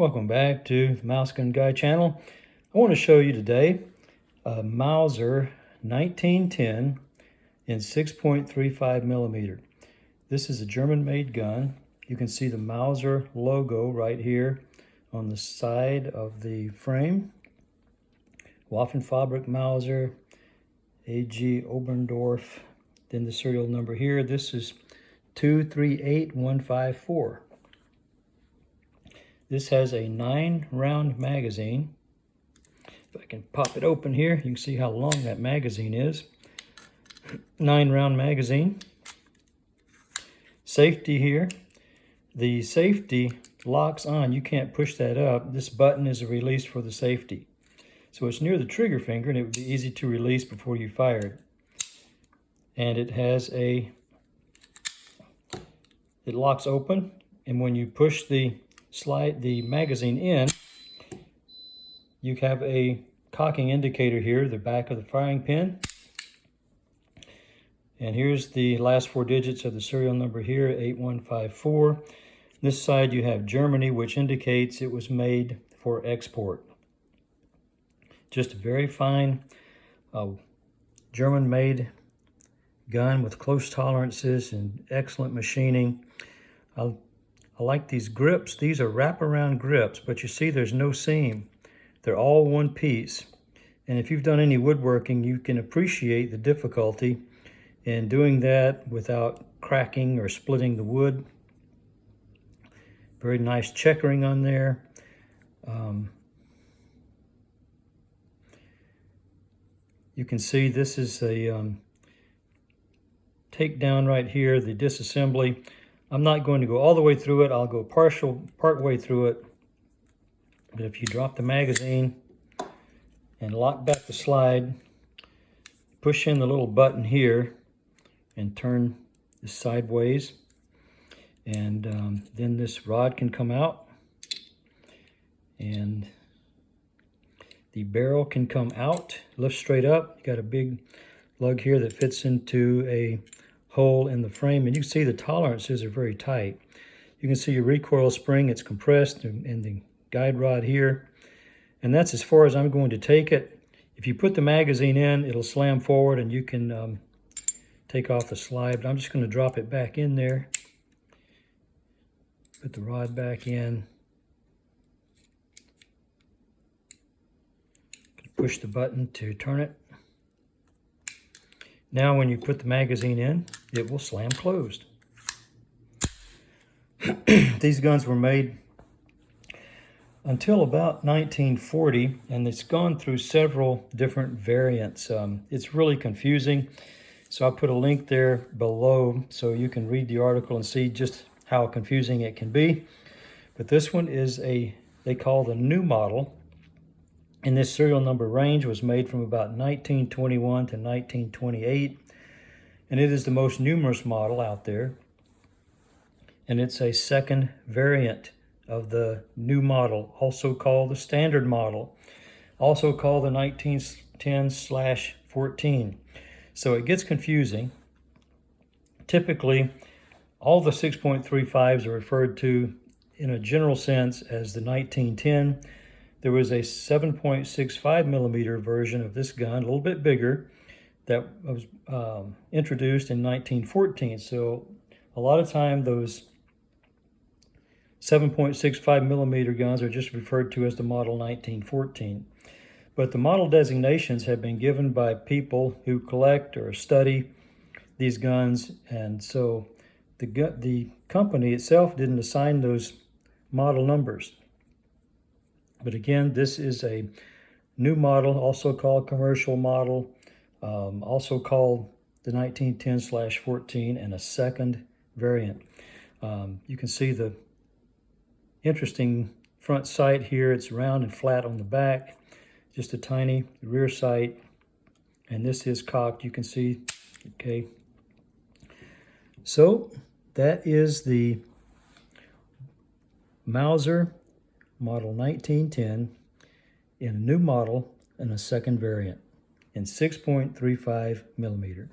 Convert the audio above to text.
Welcome back to the Mouse Gun Guy channel. I want to show you today a Mauser 1910 in 6.35 millimeter. This is a German-made gun. You can see the Mauser logo right here on the side of the frame. Waffenfabrik Mauser, AG Oberndorf. Then the serial number here. This is 238154. This has a 9-round magazine. If I can pop it open here, you can see how long that magazine is. 9-round magazine. Safety here. The safety locks on. You can't push that up. This button is a release for the safety. So it's near the trigger finger and it would be easy to release before you fire it. And it has it locks open, and when you push slide the magazine in, you have a cocking indicator here, the back of the firing pin. And here's the last 4 digits of the serial number here, 8154. This side you have Germany, which indicates it was made for export. Just a very fine German-made gun with close tolerances and excellent machining. I like these grips. These are wraparound grips, but you see there's no seam. They're all one piece. And if you've done any woodworking, you can appreciate the difficulty in doing that without cracking or splitting the wood. Very nice checkering on there. You can see this is a takedown right here, the disassembly. I'm not going to go all the way through it. I'll go part way through it. But if you drop the magazine and lock back the slide, push in the little button here and turn this sideways, and then this rod can come out and the barrel can come out, lift straight up. You got a big lug here that fits into a hole in the frame, and you can see the tolerances are very tight. You can see your recoil spring, it's compressed, and the guide rod here. And that's as far as I'm going to take it. If you put the magazine in, it'll slam forward and you can take off the slide. But I'm just going to drop it back in there. Put the rod back in. Push the button to turn it. Now when you put the magazine in, it will slam closed. These guns were made until about 1940, and it's gone through several different variants. It's really confusing, so I'll put a link there below so you can read the article and see just how confusing it can be. But this one is they call the new model, and this serial number range was made from about 1921 to 1928, and it is the most numerous model out there, and it's a second variant of the new model, also called the standard model, also called the 1910/14. So it gets confusing. Typically, all the 6.35s are referred to in a general sense as the 1910. There was a 7.65 millimeter version of this gun, a little bit bigger, that was introduced in 1914. So a lot of time those 7.65 millimeter guns are just referred to as the model 1914. But the model designations have been given by people who collect or study these guns, and so the company itself didn't assign those model numbers. But again, this is a new model, also called commercial model, also called the 1910/14, and a second variant. You can see the interesting front sight here. It's round and flat on the back, just a tiny rear sight, and this is cocked, you can see. Okay, so that is the Mauser model 1910 in a new model and a second variant in 6.35 millimeter.